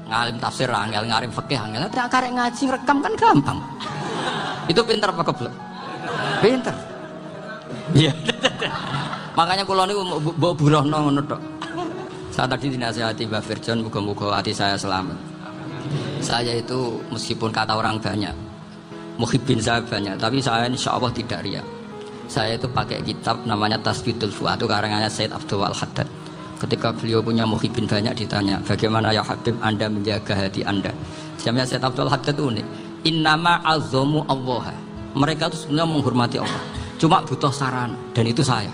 ngalim tafsir angel, ngalim fikih angel. Tapi karek ngaji rekam kan gampang. Itu pinter apa goblok? Pinter. Iya. Makanya kula niku mbok burohno ngono tok. Saya tadi dinasihati Mbak Firjon, muga-muga hati saya selamat. Saya itu meskipun kata orang banyak, muhibbin saya banyak, tapi saya insya Allah tidak riya. Saya itu pakai kitab namanya Tasbidul Fuad, itu karangannya Said Abdul Al-Haddad. Ketika beliau punya muhibbin banyak ditanya, bagaimana ya Habib Anda menjaga hati Anda? Jamnya Said Abdul Al-Haddad itu unik. Innama azzamu Allah. Mereka itu sebenarnya menghormati Allah, cuma butuh saran, dan itu saya.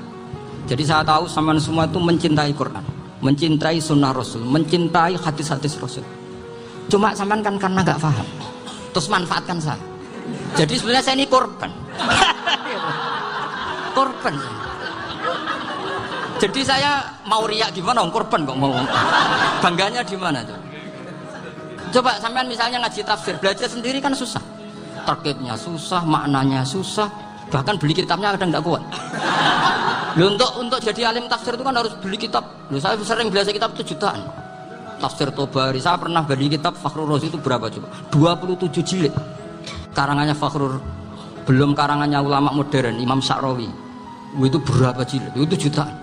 Jadi saya tahu sama semua itu mencintai Quran, mencintai sunnah Rasul, mencintai hadis-hadis Rasul. Cuma sampean kan karena nggak paham, terus manfaatkan saya. Jadi sebenarnya saya ini korban. Korban. Jadi saya mau riak gimana? Korban kok mau. Bangganya di mana tuh? Coba sampean misalnya ngaji tafsir, belajar sendiri kan susah. Targetnya susah, maknanya susah, bahkan beli kitabnya kadang nggak kuat. Loh, untuk jadi alim tafsir itu kan harus beli kitab. Loh, saya sering belajar kitab itu jutaan. Tafsir Tobari, saya pernah beli kitab Fakhrur Razi itu berapa coba? 27 jilid. Karangannya Fakhrur, belum karangannya ulama modern Imam Sya'rawi. Itu berapa jilid? Itu jutaan.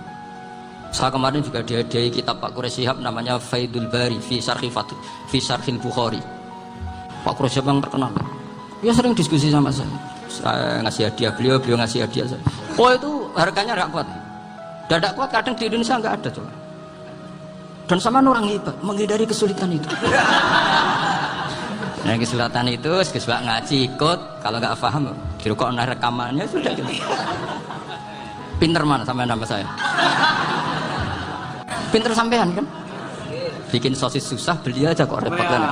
Saya kemarin juga dihadiahi kitab Pak Quraish Shihab namanya Faidul Bari fi Syarhil Bukhari. Pak Quraish Shihab yang terkenal. Dia sering diskusi sama saya. Saya ngasih hadiah beliau ngasih hadiah saya. Oh itu harganya nggak kuat. Tidak kuat kadang di Indonesia nggak ada coba. Dan sama orang hebat menghindari kesulitan itu. Nah kesulitan itu sebab ngaji ikut, kalau nggak paham dirukok rekamannya sudah gitu. Pinter mana sama nama saya? Pinter sampean kan? Bikin sosis susah beli aja kok repot kan?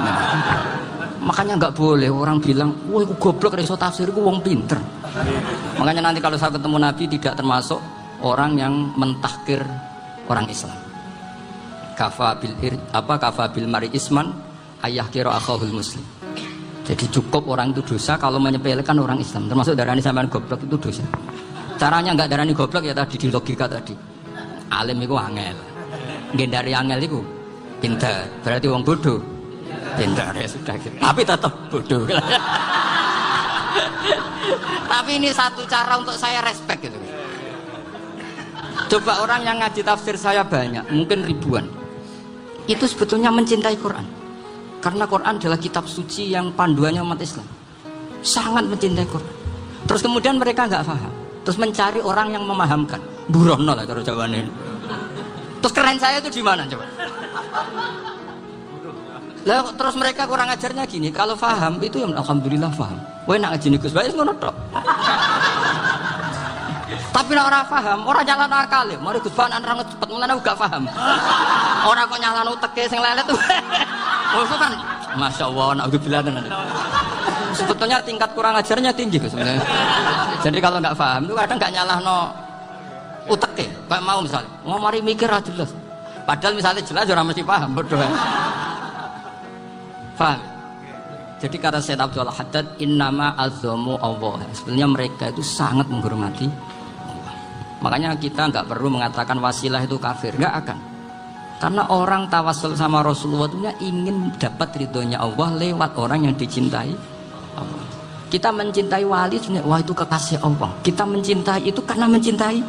Makanya nggak boleh orang bilang, wah aku goblok reso tafsir, aku wong pinter. Makanya nanti kalau saya ketemu Nabi tidak termasuk orang yang mentahkir orang Islam. Kafa bil mari isman ayah kira akhahul muslim. Jadi cukup orang itu dosa kalau menyepelekan orang Islam, termasuk darani sampean goblok itu dosa. Caranya nggak darani goblok ya tadi di logika tadi. Alim itu angel, gendari angel itu pinter, berarti wong bodoh. Pinter ya sudah gitu. Tapi tetap bodoh. Tapi ini satu cara untuk saya respect gitu. Coba orang yang ngaji tafsir saya banyak, mungkin ribuan. Itu sebetulnya mencintai Quran. Karena Quran adalah kitab suci yang panduannya umat Islam. Sangat mencintai Quran. Terus kemudian mereka nggak paham. Terus mencari orang yang memahamkan. Burono lah cara jawabannya. Terus keren saya itu di mana coba? Lah terus mereka kurang ajarnya gini, kalau paham itu ya alhamdulillah paham. Wah nak ngaji Gus Bae ngono tok. Tapi nek ora paham, ora jalan akal ya. Mari Gus Bae ana cepet mulane gak paham. Ora kok nyalano teke sing lelet tuh. Oh itu kan masyaallah naudzubillah tenan. Sebetulnya tingkat kurang ajarnya tinggi Gus sebenarnya. Jadi kalau enggak paham itu kadang enggak nyalahno uteke. Kayak mau misalnya, mau mari mikir aja jelas. Padahal misalnya jelas ora mesti paham bodoh. Paham? Jadi kata Said Abdul Haddad, innama azzamu Allah. Sebenarnya mereka itu sangat menghormati Allah. Makanya kita nggak perlu mengatakan wasilah itu kafir, nggak akan. Karena orang tawasul sama Rasulullah itu ingin dapat ridhonya Allah lewat orang yang dicintai Allah. Kita mencintai wali sebenarnya, wah itu kekasih Allah. Kita mencintai itu karena mencintai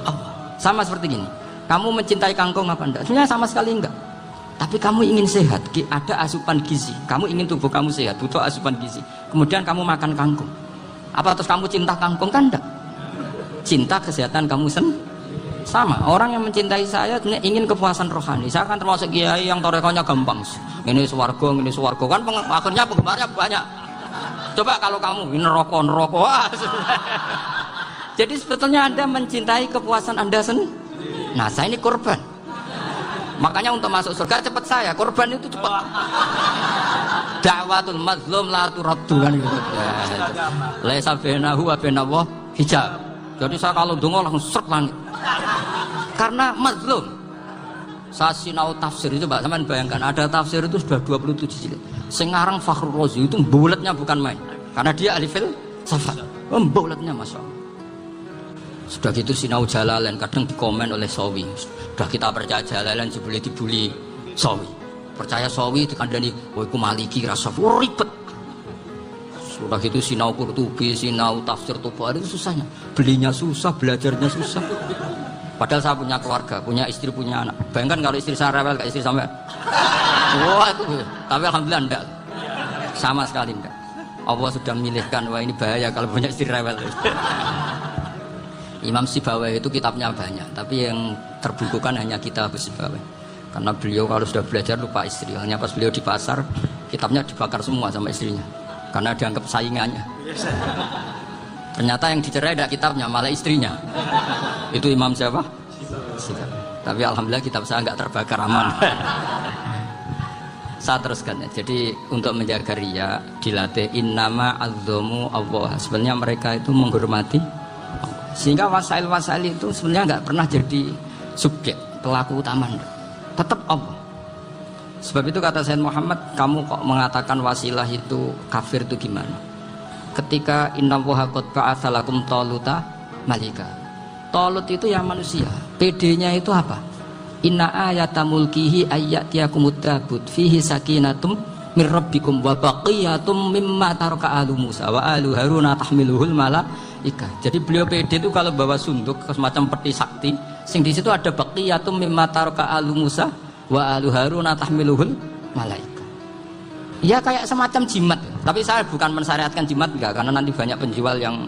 Allah. Sama seperti gini, kamu mencintai kangkung apa enggak? Sebenarnya sama sekali enggak. Tapi kamu ingin sehat, ada asupan gizi. Kamu ingin tubuh kamu sehat, butuh asupan gizi. Kemudian kamu makan kangkung. Apa terus kamu cinta kangkung? Kan enggak. Cinta kesehatan kamu sama. Orang yang mencintai saya ingin kepuasan rohani. Saya kan termasuk kiai yang torekonya gampang. Ini swarga kan akhirnya penggemarnya banyak. Coba kalau kamu ini neraka. Jadi sebetulnya Anda mencintai kepuasan Anda sendiri. Nah, saya ini korban. Makanya untuk masuk surga cepat saya, korban itu cepat. Da'watul mazlum la turaddu kan gitu. Laisa bainahu wa bainallah hijab. Jadi saya kalau donga langsung seret langit. Karena mazlum. Saya sinau tafsir itu Pak, sampean bayangkan ada tafsir itu sudah 27 jilid. Sing ngarang Fakhrur Razi itu bulatnya bukan main. Karena dia ahli filsafat. Bulatnya masyaallah. Sudah gitu sinau Jalalain kadang dikomen oleh Sawi. Sudah kita percaya Jalalain boleh dibuli Sawi. percaya sawi dikandani oh iku maliki rasa ribet. Sudah itu sinau Qurtubi, sinau tafsir Tabari itu susahnya. Belinya susah, belajarnya susah. Padahal saya punya keluarga, punya istri, punya anak. Bayangkan kalau istri saya rewel, kayak istri sampai wah itu. Tapi alhamdulillah enggak. Sama sekali enggak. Allah sudah memilihkan wah ini bahaya kalau punya istri rewel. Imam Sibawai itu kitabnya banyak, tapi yang terbukukan hanya Kitab Sibawai. Karena beliau kalau sudah belajar lupa istri. Hanya pas beliau di pasar, kitabnya dibakar semua sama istrinya. Karena dianggap saingannya. Ternyata yang dicerai tidak kitabnya, malah istrinya. Itu Imam siapa? Sibawai. Tapi alhamdulillah kitab saya nggak terbakar, aman. Saya teruskan ya. Jadi untuk menjaga riya dilatih innama azzamu Allah. Sebenarnya mereka itu menghormati Allah. Sehingga wasail-wasail itu sebenarnya nggak pernah jadi subjek pelaku utama, tetap Allah. Sebab itu kata Sayyid Muhammad, kamu kok mengatakan wasilah itu kafir itu gimana? Ketika innallaha qad ba'atsa lakum taluta malika. Talut itu ya manusia. PD-nya itu apa? Inna ayata mulkihi ayyatiyakumut tabut fihi sakinatum mir rabbikum wa baqiyatum mimma taraka alu Musa wa alu Haruna tahmiluhul malaika. Jadi beliau PD itu kalau bawa sunduk semacam peti sakti, sing di situ ada baqiyatum mimma taraka alu Musa wa alu Haruna tahmiluhul malaika. Ya kayak semacam jimat. Tapi saya bukan mensyariatkan jimat enggak, karena nanti banyak penjual yang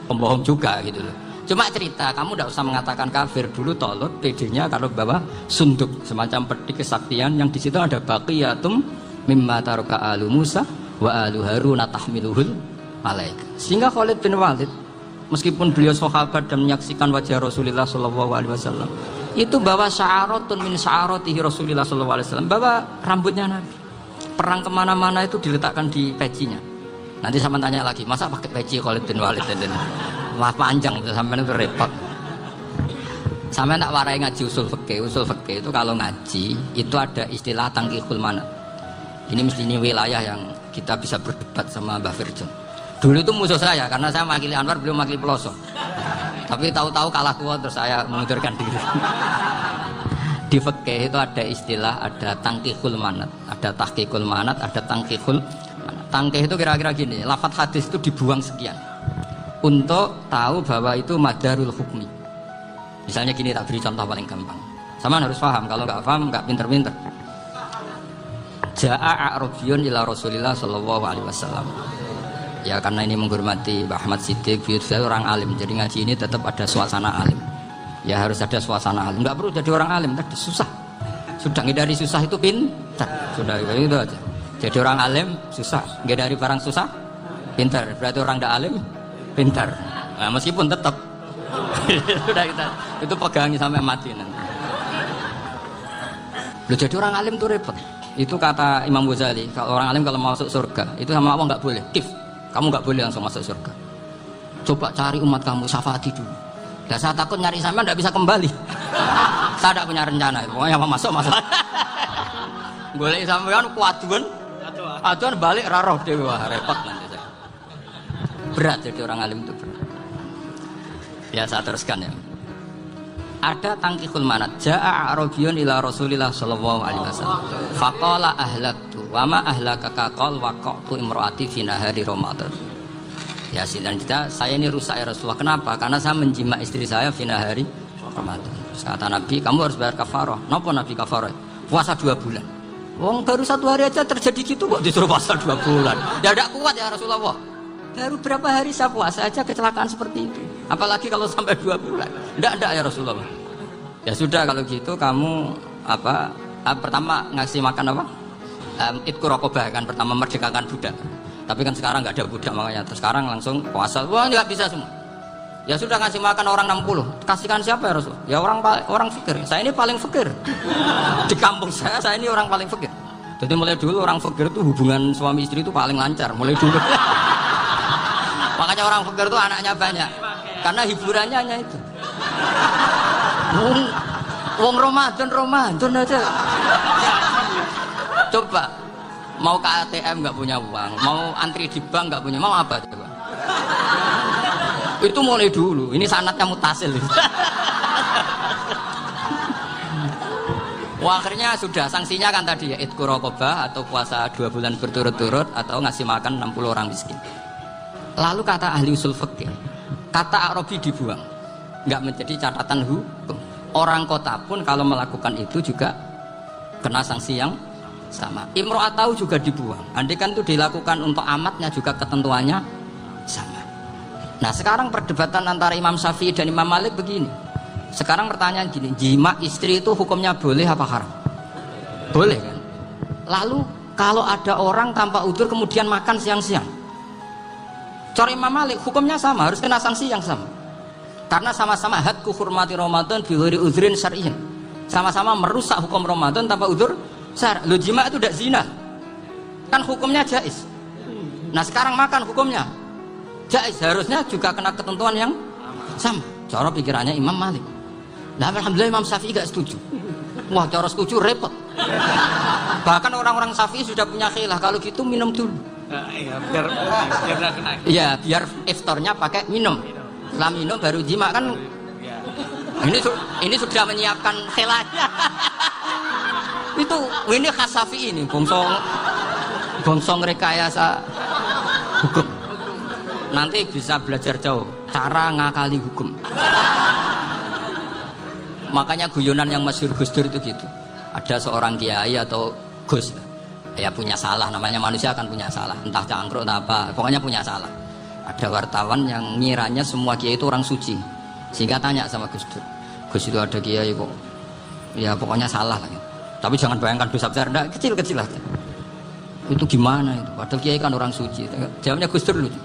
pembohong juga gitu loh. Cuma cerita, kamu tidak usah mengatakan kafir. Dulu Talut PD-nya kalau bawa sunduk semacam peti kesaktian yang di situ ada baqiyatum mimma taraka alu Musa wa alu Haruna tahmiluhul malaika. Sehingga Khalid bin Walid meskipun beliau sahabat dan menyaksikan wajah Rasulullah SAW, itu bawa sya'aratun min sya'aratihi Rasulullah SAW, bawa rambutnya Nabi. Perang kemana-mana itu diletakkan di pecinya. Nanti sama tanya lagi, masa pakai peci Khalid bin Walid? Wah panjang, sampai itu repot. Sampai tak warai ngaji usul fikih. Usul fikih itu kalau ngaji itu ada istilah tangkihul manat. Ini mesti ini wilayah yang kita bisa berdebat sama Mbah Firjon. Dulu itu musuh saya karena saya mewakili Anwar, beliau mewakili Peloso. Tapi tahu-tahu kalah kuat terus saya mengundurkan diri. Di fikih itu ada istilah, ada tangkihul manat, ada tahqiqul manat, ada tangkihul manat. Tangkih itu kira-kira gini, lafadz hadis itu dibuang sekian untuk tahu bahwa itu madarul hukmi. Misalnya gini, tak beri contoh paling gampang. Sama harus paham, kalau nggak paham nggak pinter-pinter. Ja'a a'rabiyun ila Rasulillah sallallahu alaihi wasallam. Ya karena ini menghormati Mbah Ahmad Siddiq, saya orang alim, jadi ngaji ini tetap ada suasana alim. Ya harus ada suasana alim. Nggak perlu jadi orang alim, tadi susah. Sudah ngindari susah itu pintar. Sudah itu aja. Jadi orang alim susah, ngindari barang susah pintar. Berarti orang tidak alim pintar. Nah, meskipun tetap sudah kita itu pegangi sampai mati nanti. Loh, jadi orang alim itu repot. Itu kata Imam Ghazali, kalau orang alim kalau mau masuk surga itu sama Allah nggak boleh. Kif, kamu nggak boleh langsung masuk surga. Coba cari umat kamu, syafaati dulu. Dan saya takut nyari sama nggak bisa kembali. Saya tidak punya rencana. Pokoknya apa masuk. Boleh sampean kuatuan, aduan balik raroh dewa repot nanti saya. Berat jadi orang alim itu berat. Ya saya teruskan ya. Ada tangkihul manat. Ja'a a'rabiyun ila Rasulillah sallallahu alaihi wasallam. Faqala ahlaktu wa ma ahlaka qal waqa'tu imraati fi nahari Ramadan. Ya silan kita, saya ini rusak ya Rasulullah. Kenapa? Karena saya menjima istri saya fi nahari Ramadan. Kata Nabi, kamu harus bayar kafarah. Napa Nabi kafarah? Puasa 2 bulan. Wong baru 1 hari aja terjadi gitu kok disuruh puasa 2 bulan. Ya tidak kuat ya Rasulullah. Baru berapa hari saya puasa aja kecelakaan seperti itu. Apalagi kalau sampai 2 bulan. Tidak ya Rasulullah. Ya sudah kalau gitu kamu pertama ngasih makan apa? Itqu raqabah kan, pertama merdekakan budak. Tapi kan sekarang nggak ada budak makanya. Terus sekarang langsung puasa. Wah nggak bisa semua. Ya sudah ngasih makan orang 60. Kasihkan siapa ya Rasul? Ya orang fakir. Saya ini paling fakir. Di kampung saya ini orang paling fakir. Jadi mulai dulu orang fakir itu hubungan suami istri itu paling lancar. Mulai dulu. Makanya orang fakir itu anaknya banyak. Karena hiburannya hanya itu. Wong Ramadan aja. Coba mau ke ATM nggak punya uang, mau antri di bank nggak punya, mau apa coba? Itu mulai dulu. Ini sanatnya mutasil. Wah, akhirnya sudah sanksinya kan tadi ya itqu raqabah atau puasa 2 bulan berturut-turut atau ngasih makan 60 orang miskin. Lalu kata ahli usul fikih, kata Arabi dibuang, nggak menjadi catatan hukum. Orang kota pun kalau melakukan itu juga kena sanksi yang sama. Imro'atau juga dibuang. Andai kan itu dilakukan untuk amatnya juga ketentuannya sama. Nah sekarang perdebatan antara Imam Syafi'i dan Imam Malik begini. Sekarang pertanyaan gini, jima istri itu hukumnya boleh apa haram? Boleh kan? Lalu kalau ada orang tanpa udzur kemudian makan siang-siang, cara Imam Malik hukumnya sama, harus kena sanksi yang sama. Karena sama-sama hadku hurmati Ramadan bi ghairi udzrin syar'iyyin. Sama-sama merusak hukum Ramadan tanpa udzur syar'. Lo jima itu tidak zina. Kan hukumnya jaiz. Nah, sekarang makan hukumnya jaiz, harusnya juga kena ketentuan yang sama. Cara pikirannya Imam Malik. Nah, alhamdulillah Imam Syafi'i gak setuju. Wah, cara setuju repot. Bahkan orang-orang Syafi'i sudah punya khilaf, kalau gitu minum dulu. Iya, biar iftarnya pakai minum. Setelah minum baru jima kan. Ini sudah menyiapkan khilafnya. Ini khas Syafi'i ini, bongsong rekayasa hukum. Nanti bisa belajar jauh cara ngakali hukum. Makanya guyonan yang masyhur Gus Dur itu gitu. Ada seorang kiai atau Gus ya punya salah, namanya manusia akan punya salah, entah cangkruk entah apa, pokoknya punya salah. Ada wartawan yang ngiranya semua kiai itu orang suci, sehingga tanya sama Gus Dur, Gus itu ada kiai kok ya pokoknya salah lah, tapi jangan bayangkan dosa besar, enggak, kecil-kecil aja. Itu gimana itu, padahal kiai kan orang suci. Jawabnya Gus Dur lucu,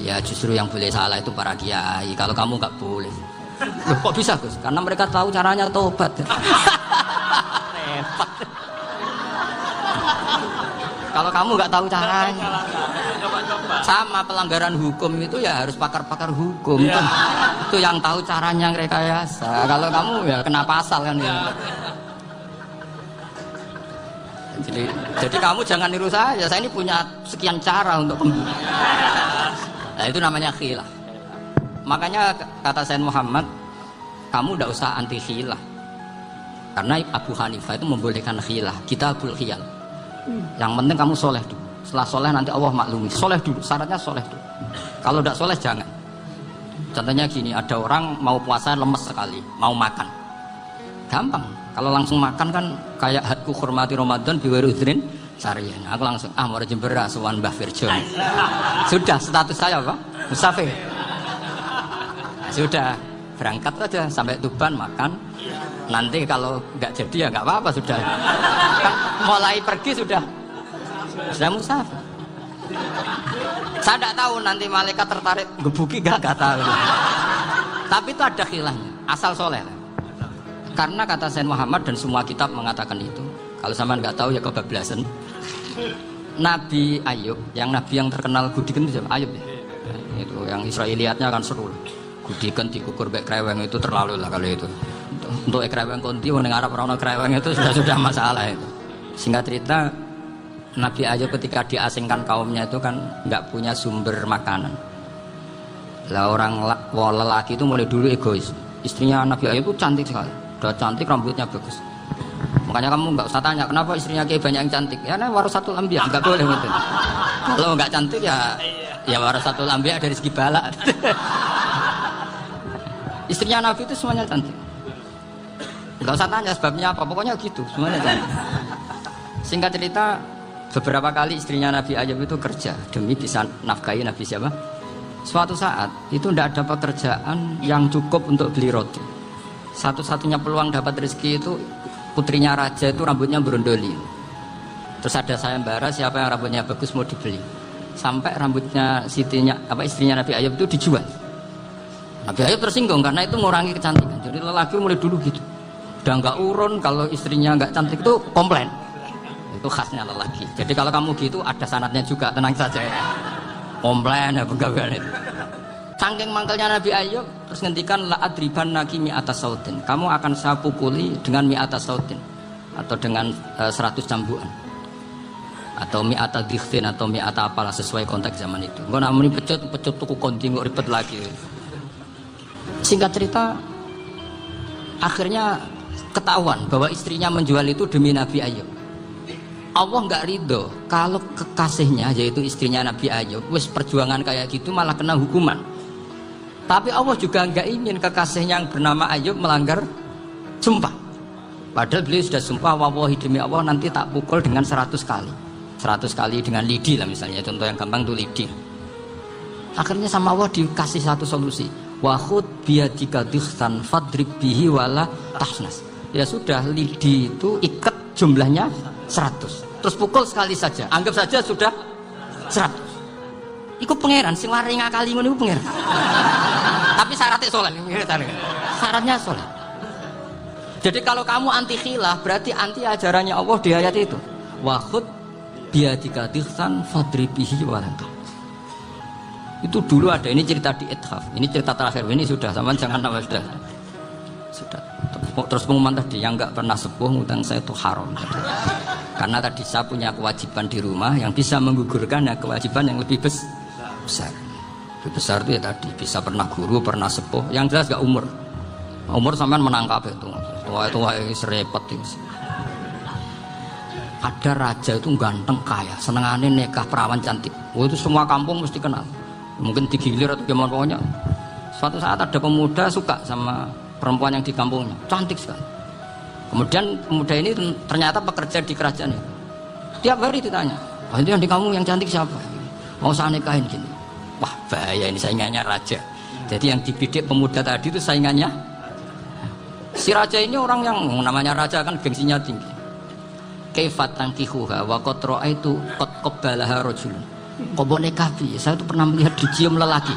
ya justru yang boleh salah itu para kiai, kalau kamu nggak boleh. Loh, kok bisa Gus? Karena mereka tahu caranya tobat. Repot. Kalau kamu nggak tahu caranya, sama pelanggaran hukum itu ya harus pakar-pakar hukum. Ya. Itu yang tahu caranya rekayasa. Kalau kamu ya kena pasal kan ya. Jadi kamu jangan niru saya ini punya sekian cara untuk nah itu namanya khilaf. Makanya kata Sayyid Muhammad, kamu tidak usah anti khilaf, karena Abu Hanifah itu membolehkan khilaf, kitabul khiyal. Yang penting kamu soleh dulu, setelah soleh nanti Allah maklumi. Soleh dulu, syaratnya soleh dulu. Kalau tidak soleh jangan. Contohnya gini, ada orang mau puasa lemes sekali, mau makan, gampang. Kalau langsung makan kan kayak hadku hormati Ramadan biwari udrin syariah. Aku langsung mau jembera suwan Mbah Firjo. Sudah status saya apa? Musafir. Sudah berangkat aja sampai Tuban makan. Nanti kalau nggak jadi ya nggak apa-apa, sudah kan mulai pergi sudah musafir. Saya tidak tahu nanti malaikat tertarik gebuki nggak tahu. Tapi itu ada khilafnya, asal soleh. Karena kata Sayyid Muhammad dan semua kitab mengatakan itu. Kalau sama nggak tahu ya kebablasan. Nabi Ayub, yang nabi yang terkenal gudikan itu Ayub ya. Itu yang Israiliyatnya kan seru. Gudikan dikukur baik kreweng itu terlalu lah kalau itu. Untuk kreweng konti orang Arab orang kreweng itu sudah masalah itu. Singkat cerita, Nabi Ayub ketika diasingkan kaumnya itu kan nggak punya sumber makanan. Lah orang lelaki itu mulai dulu egois. Istrinya Nabi Ayub itu cantik sekali, udah cantik, rambutnya bagus. Makanya kamu nggak usah tanya kenapa istrinya kayak banyak yang cantik. Ya nah warasatul anbiya, nggak boleh gitu. Kalau nggak cantik ya warasatul anbiya dari segi balak. Istrinya Nabi itu semuanya cantik. Nggak usah tanya sebabnya apa, pokoknya gitu, semuanya cantik. Singkat cerita, beberapa kali istrinya Nabi Ayub itu kerja demi bisa nafkahi Nabi siapa? Suatu saat itu tidak ada pekerjaan yang cukup untuk beli roti. Satu-satunya peluang dapat rezeki itu putrinya raja itu rambutnya berondoli. Terus ada sayembara siapa yang rambutnya bagus mau dibeli. Sampai rambutnya istrinya Nabi Ayub itu dijual. Nabi Ayub tersinggung karena itu mengurangi kecantikan. Jadi lelaki mulai dulu gitu. Udah nggak urun kalau istrinya nggak cantik itu komplain. Itu khasnya lelaki. Jadi kalau kamu gitu ada sanatnya juga, tenang saja ya. Komplain ya pegawai itu. Saking mangkelnya Nabi Ayub terus ngendikan la adriban naki mi atas sautin. Kamu akan saya pukuli dengan mi atas sautin atau dengan 100 cambukan. Atau mi atas dikhtin atau mi atas apalah sesuai konteks zaman itu. Enggak namanya pecut tuku konti nggak ribet lagi. Singkat cerita, akhirnya ketahuan bahwa istrinya menjual itu demi Nabi Ayub. Allah nggak ridho kalau kekasihnya yaitu istrinya Nabi Ayub wis perjuangan kayak gitu malah kena hukuman. Tapi Allah juga nggak ingin kekasihnya yang bernama Ayub melanggar sumpah. Padahal beliau sudah sumpah, wallahi demi Allah nanti tak pukul dengan 100 kali. 100 kali dengan lidi lah misalnya, contoh yang gampang tuh lidi. Akhirnya sama Allah dikasih satu solusi. Wa khud biyadika dikhsan fadrib bihi wala tahnas. Ya sudah, lidi itu ikat jumlahnya 100. Terus pukul sekali saja. Anggap saja sudah 100. Iku pangeran sing lari ngakali ngono iku pangeran. Tapi syaratnya soleh. Syaratnya soleh. Jadi kalau kamu anti khilaf berarti anti ajarannya Allah di ayat itu. Wa khud biyadika dikhsan fadrib bihi wala tahnas. Itu dulu ada, ini cerita di Ithaf, ini cerita terakhir, ini sudah, sama jangan nambah sudah. Terus pengumuman tadi, yang nggak pernah sepuh ngutang saya itu haram. Karena tadi saya punya kewajiban di rumah yang bisa menggugurkan ya kewajiban yang lebih besar. Lebih besar itu ya tadi, bisa pernah guru, pernah sepuh, yang jelas gak umur. Umur sampean menangkap itu, tua serepet itu. Ada raja itu ganteng kaya, senengannya nikah perawan cantik. Oh, itu semua kampung mesti kenal. Mungkin digilir atau gimana pokoknya. Suatu saat ada pemuda suka sama perempuan yang di kampungnya, cantik sekali. Kemudian pemuda ini ternyata bekerja di kerajaan itu. Tiap hari ditanya, "Oh, itu yang di kampung yang cantik siapa? Mau saya nikahin gini." Wah, bahaya ini, saingannya raja. Jadi yang dibidik pemuda tadi itu saingannya. Si raja ini orang yang namanya raja kan gengsinya tinggi. Kaifat tangkihuha wa qad ra'aitu qad qabbalaha rajulun. Kok boleh kafi? Saya tuh pernah melihat dicium lelaki.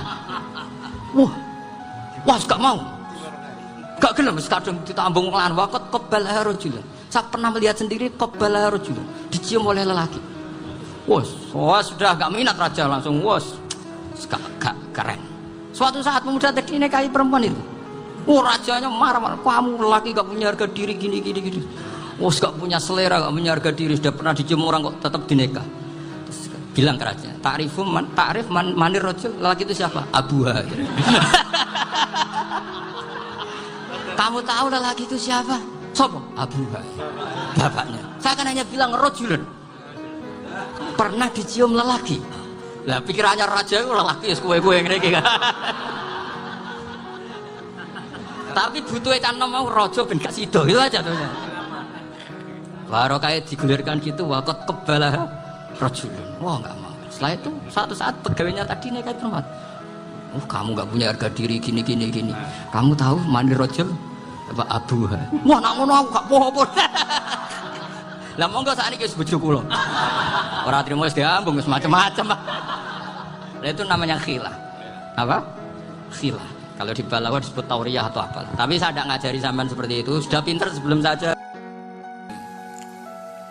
Wah, gak mau. Gak gelem, kadang ditambung lan wakot qabbalaha rajulun. Saya pernah melihat sendiri qabbalaha rajulun, dicium oleh lelaki. Wah, sudah gak minat raja langsung. Gak keren. Suatu saat pemuda tadi nikahi perempuan itu. Rajanya marah-marah. Kamu lelaki gak punya harga diri gini. Gak punya selera, gak punya harga diri. Sudah pernah dicium orang kok tetap dinikah. Bilang ke raja, takrif manir rajul, lelaki itu siapa? Abuha. Kamu tahu lelaki itu siapa? Sopo? Abuha. Bapaknya. Saya kan hanya bilang rajulun. Pernah dicium lelaki. Lah pikirannya raja itu lelaki ya kue-kue ngene. Tapi butuh canom mau raja ben gak sida itu aja tuh. Baru kayak digulirkan gitu, wakot kebalah rajulun. Wah, nggak mau. Setelah itu suatu saat pegawainya tadi nikah perempuan. Kamu nggak punya harga diri gini. Kamu tahu mandi rajul apa abuha? Wah, nak ngono aku gak apa-apa. Lah monggo sakniki wis bojo kula. Ora trimo wis diambung wis macam-macam. Lah itu namanya khilah. Apa? Khilah. Kalau di Balawa disebut tauriyah atau apa. Tapi saya tidak ngajari sampean seperti itu. Sudah pinter sebelum saja.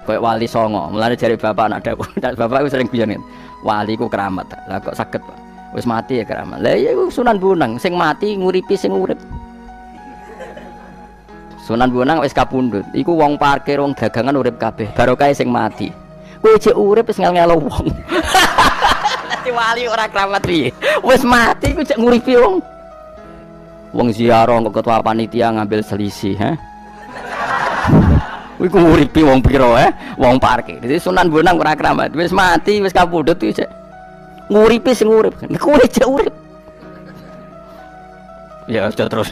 Kayak wali songo, mulai dari bapak anak dapur, bapak itu sering bilang wali ku keramat, lah kok sakit pak, wis mati ya keramat, lah ya Sunan Bonang, sing mati nguripi sing urip, Sunan Bonang wis kapundhut, iku wong parkir wong dagangan urip kabeh, barokah sing mati, kowe cek urip wis ngel-ngelo wong, nanti wali ora keramat piye, wis mati iku cek nguripi wong ziarah kok ketua panitia ngambil selisih, Iku nguripi wong piro wong parkir. Jadi Sunan Bonang ora keramat. Wis mati, wis kapundhut iki cek. Nguripi sing urip. Kowe cek urip. Ya sudah terus.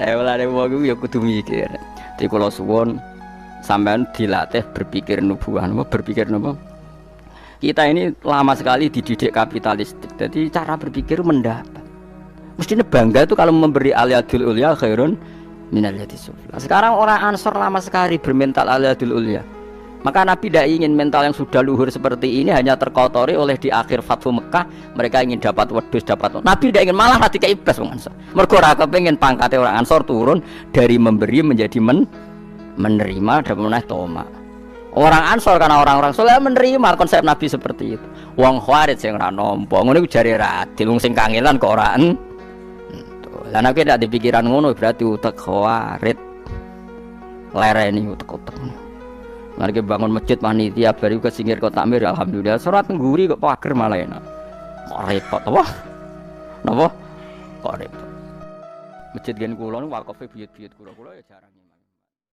Mulane wong ya kudu mikir. Dadi kula suwun sampean dilatih berpikir nubuah, berpikir napa? Kita ini lama sekali dididik kapitalistik. Jadi cara berpikir mendapat. Mestinya bangga itu kalau memberi aliyadul ulya khairun minal yadi sufla. Sekarang orang Ansor lama sekali bermental aliyadul ulya. Maka Nabi tidak ingin mental yang sudah luhur seperti ini hanya terkotori oleh di akhir Fathu Mekah. Mereka ingin dapat wedhus, dapat. Nabi tidak ingin, malah hati keibas orang Ansor. Mergo ora kepengin pangkatnya orang Ansor turun dari memberi menjadi menerima dan menaik toma. Orang Ansor karena orang-orang soleh menerima konsep Nabi seperti itu. Wong Khawarij sing ora nampa, ngono iku jare ra adil, wong sing kangelan kok ora lah nek tidak dipikiran ngono berarti utek Khawarij lereni utek-utek. Mari bangun masjid panitia bari ke singkir kok takmir alhamdulillah surat ngguri kok pager malah enak. Kok repot apa? Napa? Kok repot. Masjid gen kula niku wakofe buyut-buyut kula ya jarang.